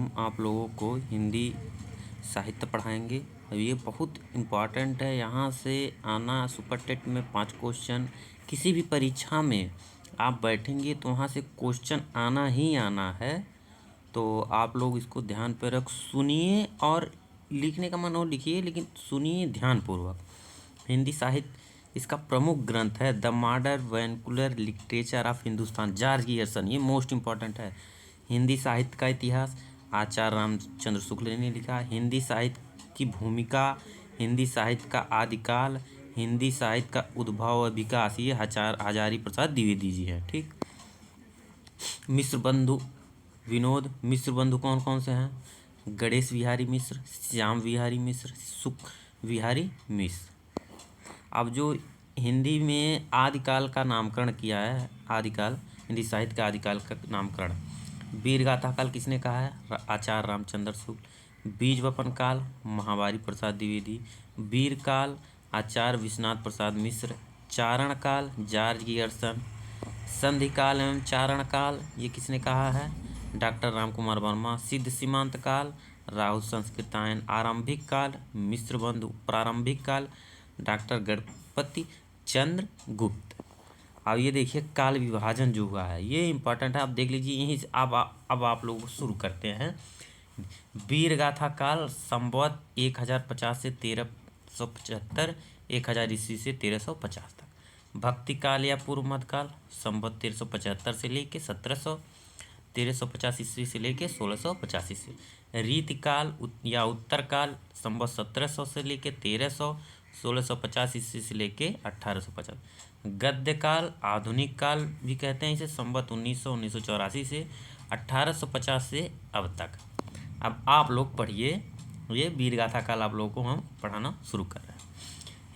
हम आप लोगों को हिंदी साहित्य पढ़ाएंगे और ये बहुत इम्पॉर्टेंट है। यहाँ से आना सुपर टेट में 5 क्वेश्चन, किसी भी परीक्षा में आप बैठेंगे तो वहाँ से क्वेश्चन आना ही आना है। तो आप लोग इसको ध्यान पर रख सुनिए और लिखने का मन हो लिखिए, लेकिन सुनिए ध्यानपूर्वक। हिंदी साहित्य इसका प्रमुख ग्रंथ है the modern vernacular literature of Hindustan, George Gierson. ये मोस्ट इम्पॉर्टेंट है। हिंदी साहित्य का इतिहास आचार्य रामचंद्र शुक्ल ने लिखा। हिंदी साहित्य की भूमिका, हिंदी साहित्य का आदिकाल, हिंदी साहित्य का उद्भव और विकास, ये हजारी प्रसाद द्विवेदी जी हैं। ठीक। मिश्र बंधु विनोद। मिश्र बंधु कौन कौन से हैं? गणेश विहारी मिश्र, श्याम विहारी मिश्र, सुख विहारी मिश्र। अब जो हिंदी में आदिकाल का नामकरण किया है, आदिकाल हिंदी साहित्य का आदिकाल का नामकरण वीर गाथा काल किसने कहा है? आचार्य रामचंद्र शुक्ल। बीज वपन काल महावारी प्रसाद द्विवेदी। वीर काल आचार्य विश्वनाथ प्रसाद मिश्र। चारण काल जॉर्ज गियर्सन। संधि काल एवं चारण काल ये किसने कहा है? डॉक्टर रामकुमार वर्मा। सिद्ध सीमांत काल राहुल संस्कृतायन। आरंभिक काल मिश्र बंधु। प्रारंभिक काल डॉक्टर गणपति चंद्र गुप्त। अब ये देखिए काल विभाजन जो हुआ है ये इंपॉर्टेंट है, आप देख लीजिए यहीं से। अब आप लोग शुरू करते हैं। वीर गाथा काल संवत 1050 से 1375, 1000 ईस्वी से 1350 तक। भक्ति काल या पूर्व मध्यकाल संवत 1375 से लेके 1350 ईस्वी से लेके 1650 ईस्वी। रीति काल या उत्तर काल संवत 1700 से लेके 1300, 1650 ईस्वी से लेके 1850। गद्य काल आधुनिक काल भी कहते हैं इसे, संवत 1984 से 1850 से अब तक। अब आप लोग पढ़िए, ये वीरगाथा काल आप लोगों को हम पढ़ाना शुरू कर रहे हैं।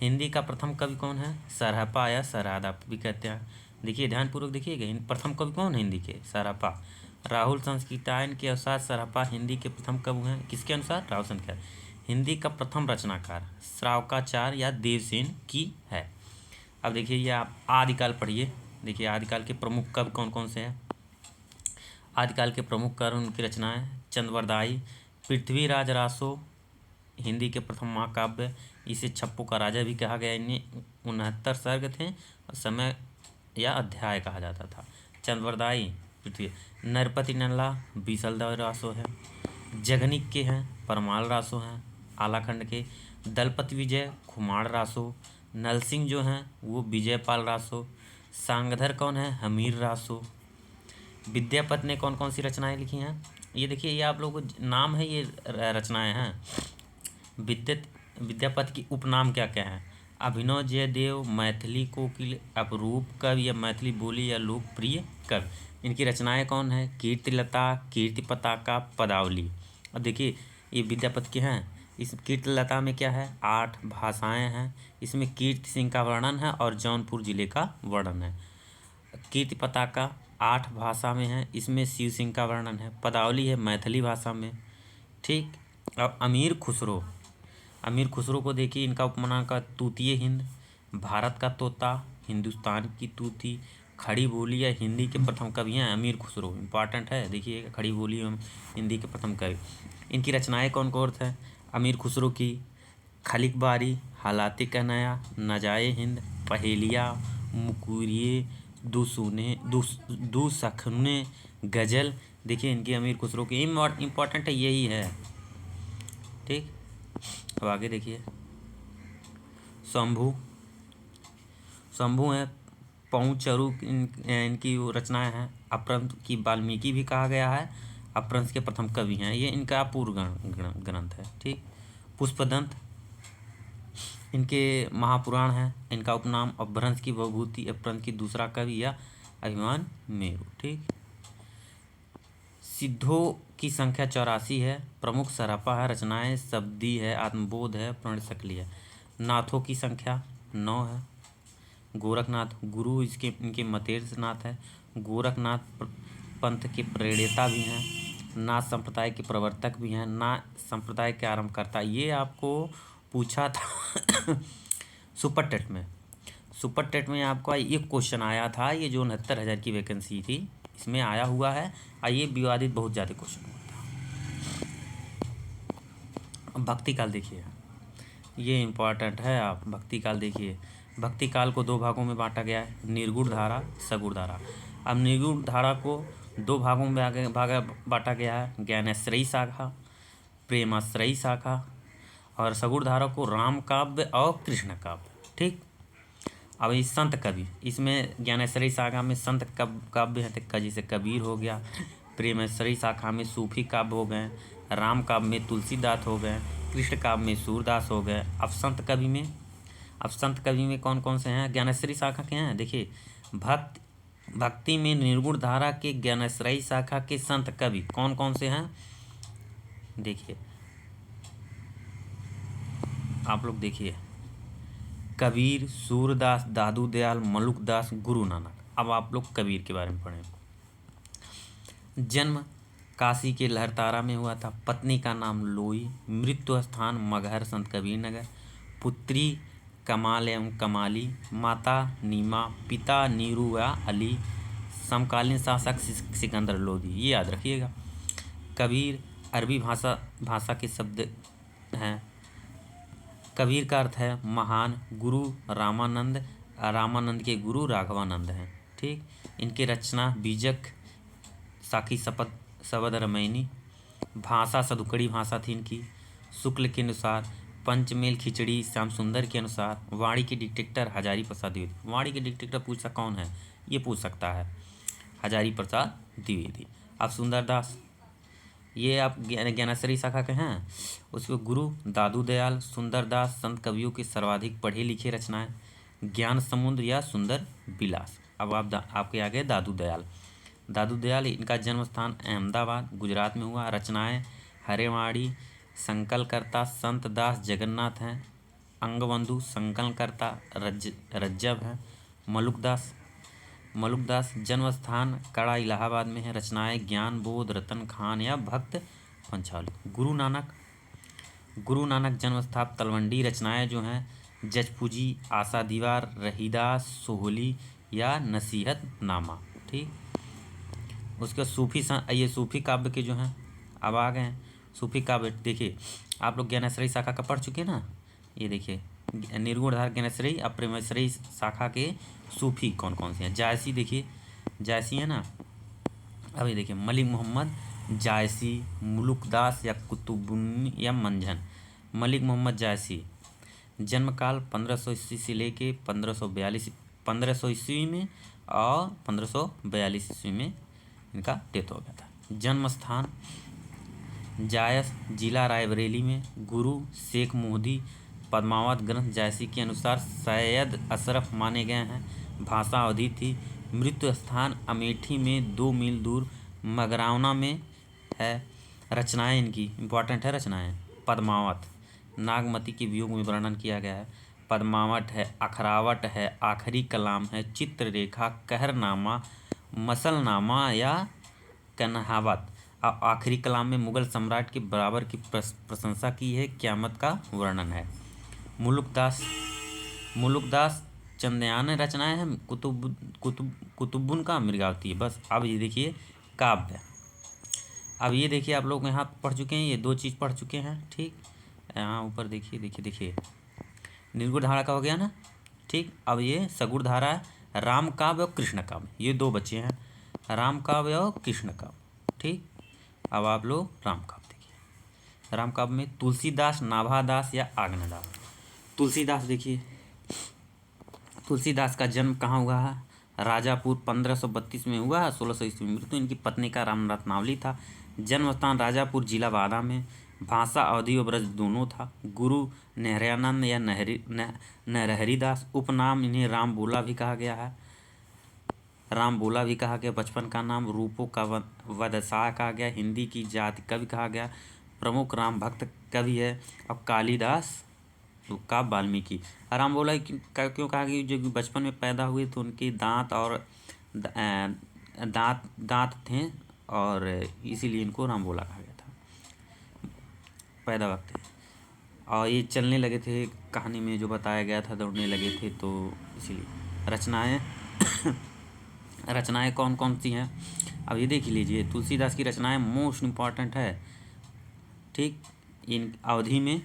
हिंदी का प्रथम कवि कौन है? सरहपा या सरहादा भी कहते हैं। देखिए ध्यानपूर्वक देखिएगा, प्रथम कवि कौन है हिंदी के? सरहपा। राहुल संस्कृतायन के अनुसार सरहपा हिंदी के प्रथम कवि हैं। किसके अनुसार? राहुल संस्कृतायन। हिंदी का प्रथम रचनाकार श्रावकाचार्य या देवसेन की है। अब देखिए ये आप आदिकाल पढ़िए। देखिए आदिकाल के प्रमुख कवि कौन कौन से हैं? आदिकाल के प्रमुख कवि उनकी रचनाएं चंद्रवरदाई। पृथ्वीराज रासो हिंदी के प्रथम महाकाव्य, इसे छप्पू का राजा भी कहा गया। इन्हें 69 सर्ग थे और समय या अध्याय कहा जाता था। चंद्रवरदाई पृथ्वी। नरपति नल्ला बीसलदेव रासो है। जगनिक के हैं परमाल रासो हैं आलाखंड के। दलपति विजय खुमाड़ रासो। नलसिंह जो हैं वो विजयपाल रासो। सांगधर कौन है? हमीर रासो। विद्यापति ने कौन कौन सी रचनाएं लिखी हैं? ये देखिए ये आप लोगों को नाम है, ये रचनाएं हैं। विद्यापति की उपनाम क्या क्या है? अभिनव जयदेव, मैथिली कोकिल, अपरूप कवि या मैथिली बोली या लोकप्रिय कवि। इनकी रचनाएं कौन है? कीर्तिलता, कीर्ति पताका, पदावली। अब देखिए ये विद्यापति के हैं। इस कीर्तिलता में क्या है? 8 भाषाएं हैं। इसमें कीर्ति सिंह का वर्णन है और जौनपुर जिले का वर्णन है। कीर्ति पताका 8 भाषा में है, इसमें शिव सिंह का वर्णन है। पदावली है मैथिली भाषा में। ठीक। अब अमीर खुसरो, अमीर खुसरो को देखिए, इनका उपनाम का तूतीय हिंद, भारत का तोता, हिंदुस्तान की तूती, खड़ी बोली या हिंदी के प्रथम कवि हैं अमीर खुसरो। इंपॉर्टेंट है, देखिए खड़ी बोली एवं हिंदी के प्रथम कवि। इनकी रचनाएं कौन कौन है? अमीर खुसरो की खलिक बारी, हालात कन्हैया, नजाए हिंद, पहेलिया, मुकुरिए, दुसखने, गजल। देखिए इनकी अमीर खुसरो की इम्पॉर्टेंट है, यही है। ठीक। अब आगे देखिए शंभू, शंभू है पहुँचरू इनकी रचनाएं हैं। अपभ्रंश की वाल्मीकि भी कहा गया है, अपभ्रंश के प्रथम कवि हैं। ये इनका पूर्व ग्रंथ है। ठीक। पुष्पदंत इनके महापुराण है। इनका उपनाम अपभ्रंश की विभूति, अपभ्रंश की दूसरा कवि या अभिमान मेरु। ठीक। सिद्धों की संख्या 84 है। प्रमुख सरहपा है। रचनाएं शब्दी है, आत्मबोध है, प्रणशकली है। नाथों की संख्या 9 है। गोरखनाथ गुरु इनके मतेन्द्रनाथ है। गोरखनाथ पंथ के प्रणेता भी हैं। नाथ संप्रदाय के प्रवर्तक भी हैं। नाथ संप्रदाय के आरंभकर्ता, ये आपको पूछा था सुपर टेट में। सुपर टेट में आपका एक क्वेश्चन आया था, ये जो 69,000 की वैकेंसी थी इसमें आया हुआ है, और ये विवादित बहुत ज़्यादा क्वेश्चन हुआ था। भक्ति काल देखिए, ये इम्पोर्टेंट है। आप भक्ति काल देखिए, भक्ति काल को दो भागों में बांटा गया है, निर्गुण धारा, सगुण धारा। अब निर्गुण धारा को दो भागों में भागा बांटा गया है, ज्ञानाश्रयी शाखा, प्रेमाश्रयी शाखा, और सगुण धारा को राम काव्य और कृष्ण काव्य। ठीक, अब इस संत कवि, इसमें ज्ञानेश्वरी शाखा में संत काव्य है, तो जैसे कबीर हो गया, प्रेमेश्वरी शाखा में सूफी काव्य हो गए, राम काव्य में तुलसीदास हो गए, कृष्ण काव्य में सूरदास हो गए। अब संत कवि में कौन कौन से हैं? ज्ञानेश्वरी शाखा के हैं। देखिए, भक्ति में निर्गुण धारा के ज्ञानेश्वरी शाखा के संत कवि कौन कौन से हैं? देखिए, आप लोग देखिए, कबीर, सूरदास, दादू दयाल, मलुकदास, गुरु नानक। अब आप लोग कबीर के बारे में पढ़ें। जन्म काशी के लहरतारा में हुआ था, पत्नी का नाम लोई, मृत्यु स्थान मगहर संत कबीर नगर, पुत्री कमाल एवं कमाली, माता नीमा, पिता नीरू या अली, समकालीन शासक सिकंदर लोधी। ये याद रखिएगा। कबीर अरबी भाषा के शब्द हैं। कबीर का अर्थ है महान। गुरु रामानंद के गुरु राघवानंद हैं। ठीक, इनकी रचना बीजक, साखी शबद रमैनी, भाषा सदुकड़ी भाषा थी इनकी। शुक्ल के अनुसार पंचमेल खिचड़ी श्याम सुंदर के अनुसार। वाणी के डिक्टेटर हजारी प्रसाद द्विवेदी। वाणी के डिक्टेटर पूछा कौन है, ये पूछ सकता है, हजारी प्रसाद द्विवेदी। अब सुंदरदास, ये आप ज्ञानेश्वरी शाखा के हैं। उसके गुरु दादू दयाल। सुंदरदास संत कवियों के सर्वाधिक पढ़े लिखे रचनाएं, ज्ञान समुद्र या सुंदर विलास। अब आपके आगे दादू दयाल, इनका जन्म स्थान अहमदाबाद गुजरात में हुआ। रचनाएं हरेवाड़ी, संकलकर्ता संत दास जगन्नाथ हैं। अंगबंधु संकलनकर्ता रज्जब हैं। मलुकदास जन्म स्थान कड़ा इलाहाबाद में है। रचनाएं ज्ञान बोध, रतन खान या भक्त पंचाली। गुरु नानक जन्म स्थान तलवंडी। रचनाएं जो हैं जजपूजी, आशा दीवार, रहीदास, सोहली या नसीहत नामा। ठीक, उसके ये सूफी काव्य के जो हैं अब आ गए हैं। सूफी काव्य देखिए, आप लोग ज्ञानेश्वरी शाखा का पढ़ चुके ना। ये देखिए, निर्गुण धारा ज्ञानेश्वरी और प्रेमेश्वरी शाखा के सूफी कौन कौन से हैं। जायसी, देखिए जायसी है ना। अब ये देखिए, मलिक मोहम्मद जायसी, मुलुकदास या कुतुबुन या मंझन। मलिक मोहम्मद जायसी, जन्म काल 1500 ईस्वी से लेके 1500 ईस्वी में और 1542 ईस्वी में इनका डेथ हो गया था। जन्म स्थान जायस, जिला रायबरेली में। गुरु शेख मोहदी। पद्मावत ग्रंथ जायसी के अनुसार सैयद अशरफ माने गए हैं। भाषा अवधी थी। मृत्यु स्थान अमेठी में 2 मील दूर मगरावना में है। रचनाएं इनकी इम्पॉर्टेंट है। रचनाएं पद्मावत, नागमती के वियोग में वर्णन किया गया है। पद्मावत है, अखरावट है, आखिरी कलाम है, चित्ररेखा, कहरनामा, मसलनामा या कन्हावत। आखिरी कलाम में मुगल सम्राट के बराबर की प्रशंसा की है। क़यामत का वर्णन है। मुलुकदास चंद्रयान रचनाएं हैं। कुतुबुन का मृगावती। बस अब ये देखिए काव्य। अब ये देखिए, आप लोग यहाँ पढ़ चुके हैं, ये 2 चीज़ पढ़ चुके हैं। ठीक, यहाँ ऊपर देखिए निर्गुण धारा का हो गया ना। ठीक, अब ये सगुण धारा है, राम काव्य और कृष्ण काव्य, ये 2 बच्चे हैं, राम काव्य और कृष्ण काव्य। ठीक, अब आप लोग राम काव्य देखिए। राम काव्य में तुलसीदास, नाभादास या आग्नेदास। तुलसीदास देखिए, तुलसीदास का जन्म कहाँ हुआ है? राजापुर 1532 में हुआ है। 1600 ईस्वी में मृत्यु इनकी पत्नी का राम रत्नावली था। जन्म स्थान राजापुर, जिला बादा में। भाषा अवधी और ब्रज दोनों था। गुरु नहरयानंद या नरहरिदास। उपनाम इन्हें राम बोला भी कहा गया। बचपन का नाम रूपों का वदशाह कहा गया। हिंदी की जाति कवि कहा गया। प्रमुख राम भक्त कवि है। अब कालिदास का वाल्मीकि। राम बोला क्यों कहा गया? जो बचपन में पैदा हुए तो उनके दांत थे और इसीलिए इनको राम बोला कहा गया था। पैदा वक्त और ये चलने लगे थे, कहानी में जो बताया गया था, दौड़ने लगे थे, तो इसीलिए। रचनाएं कौन कौन सी हैं? अब ये देख लीजिए, तुलसीदास की रचनाएं मोस्ट इम्पॉर्टेंट है। ठीक, इन अवधि में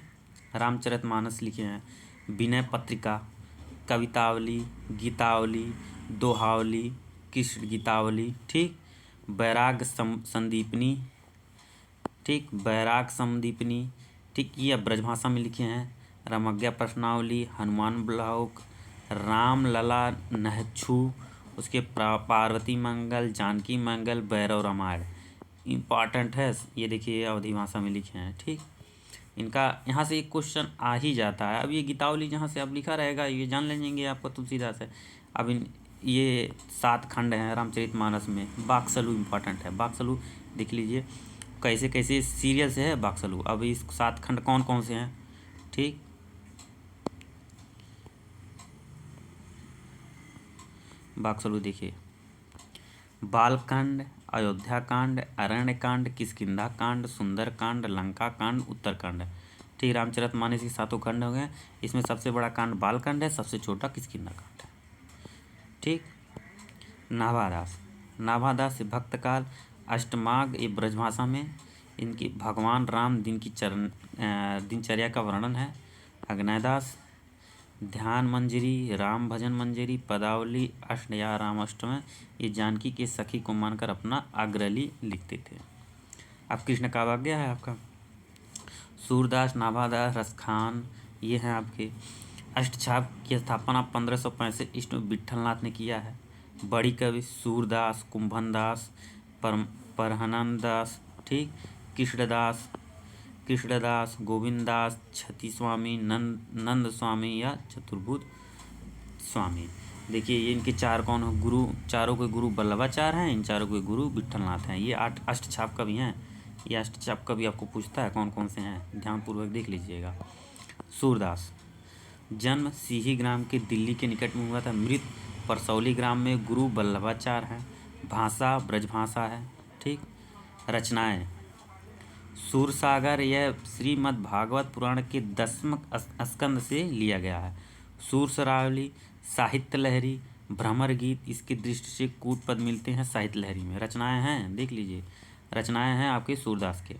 रामचरितमानस लिखे हैं, विनय पत्रिका, कवितावली, गीतावली, दोहावली, कृष्ण गीतावली, ठीक, संदीपनी, ठीक, बैराग संदीपनी, ठीक, ये ब्रजभाषा में लिखे हैं। रामज्ञा प्रश्नावली, हनुमान ब्लॉक, रामलला नहच्छू, उसके पार्वती मंगल, जानकी मंगल, भैरव रामायण इम्पॉर्टेंट है। ये देखिए अवधि भाषा में लिखे हैं, ठीक। इनका यहाँ से एक क्वेश्चन आ ही जाता है। अब ये गीतावली जहाँ से अब लिखा रहेगा ये जान लेंगे आपको तुलसीदास है। अब ये 7 खंड हैं रामचरितमानस में। बाकसलू इम्पॉर्टेंट है, बाकसलू देख लीजिए कैसे कैसे सीरियल से है बाकसलू। अब इस 7 खंड कौन कौन से हैं, ठीक। बाकसलू देखिए, बालकांड, अयोध्या कांड, अरण्य कांड, किष्किंधा कांड, सुंदर कांड, लंका कांड, उत्तरकांड, ठीक। रामचरितमानस के 7 खंड हो गए। इसमें सबसे बड़ा कांड बालकांड है, सबसे छोटा किष्किंधा कांड है, ठीक। नाभादास, नाभादास भक्त काल, अष्टमाग ये ब्रजभाषा में इनकी भगवान राम दिनचर्या का वर्णन है। अग्नयदास, ध्यान मंजरी, राम भजन मंजरी, पदावली, अष्ट या राम अष्टम, ये जानकी के सखी को मानकर अपना अग्रली लिखते थे। अब कृष्ण का आ गया है आपका। सूरदास, नाभादास, रसखान ये हैं आपके। अष्टछाप की स्थापना 1565 ईस्वी में विट्ठलनाथ ने किया है। बड़ी कवि सूरदास, कुंभनदास, परहनंदास, ठीक, कृष्णदास, गोविंददास, छती स्वामी, नंद स्वामी या चतुर्भुज स्वामी। देखिए ये इनके 4 कौन हो गुरु, चारों के गुरु बल्लभाचार्य हैं, इन चारों के गुरु विट्ठलनाथ हैं। ये 8 अष्टछाप कवि हैं। ये अष्टछाप कवि आपको पूछता है कौन कौन से हैं, ध्यानपूर्वक देख लीजिएगा। सूरदास, जन्म सीही ग्राम के दिल्ली के निकट में हुआ था। मृत परसौली ग्राम में। गुरु बल्लभाचार्य हैं। भाषा ब्रजभाषा है, ठीक। रचनाएं, सूरसागर यह श्रीमद् भागवत पुराण के 10वें स्कंद से लिया गया है। सूरसरावली, साहित्य लहरी, भ्रमर गीत, इसकी दृष्टि से कूट पद मिलते हैं साहित्य लहरी में। रचनाएं हैं देख लीजिए, रचनाएं हैं आपके सूरदास के।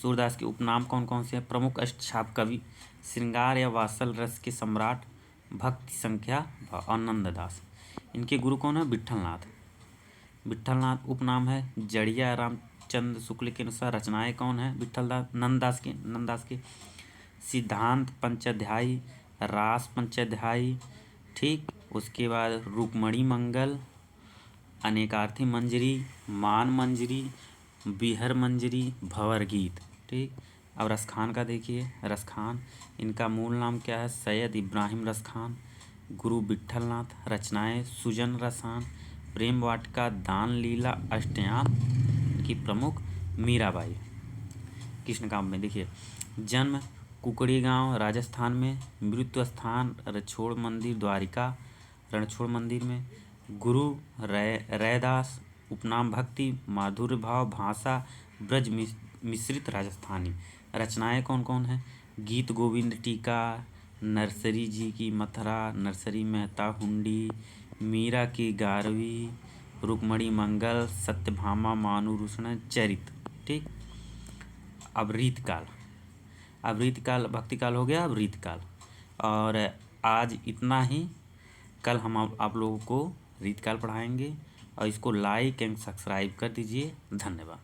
सूरदास के उपनाम कौन कौन से हैं? प्रमुख अष्टछाप कवि, श्रृंगार या वात्सल रस के सम्राट, भक्ति संख्या और नंददास। इनके गुरु कौन है? विट्ठलनाथ। विट्ठलनाथ उपनाम है। जड़िया रामचंद्र शुक्ल के अनुसार रचनाएं कौन है? नंददास के सिद्धांत पंचाध्यायी, रास पंचाध्यायी, ठीक। उसके बाद रुक्मणी मंगल, अनेकार्थी मंजरी, मान मंजरी, बिहर मंजरी, भंवर गीत, ठीक। अब रसखान का देखिए, रसखान इनका मूल नाम क्या है? सैयद इब्राहिम रसखान। गुरु विट्ठलनाथ। रचनाएं सुजन रसान, प्रेम वाटिका, दान लीला, अष्टयाम की प्रमुख मीराबाई। कृष्ण काव्य में देखिए, जन्म कुकड़ी गांव राजस्थान में। मृत्यु स्थान रणछोड़ मंदिर द्वारिका, रणछोड़ मंदिर में। गुरु रैदास। उपनाम भक्ति, माधुर्य भाव, भाषा ब्रज मिश्रित राजस्थानी। रचनाएं कौन कौन हैं? गीत गोविंद टीका, नरसरी जी की मथुरा, नरसरी मेहता हुंडी, मीरा की 11वीं, रुक्मणी मंगल, सत्यभामा मानुरुष्ण चरित, ठीक। अब रीतकाल, अब रीतकाल भक्तिकाल हो गया। अब रीतकाल, और आज इतना ही। कल हम आप लोगों को रीतकाल पढ़ाएंगे, और इसको लाइक एंड सब्सक्राइब कर दीजिए। धन्यवाद।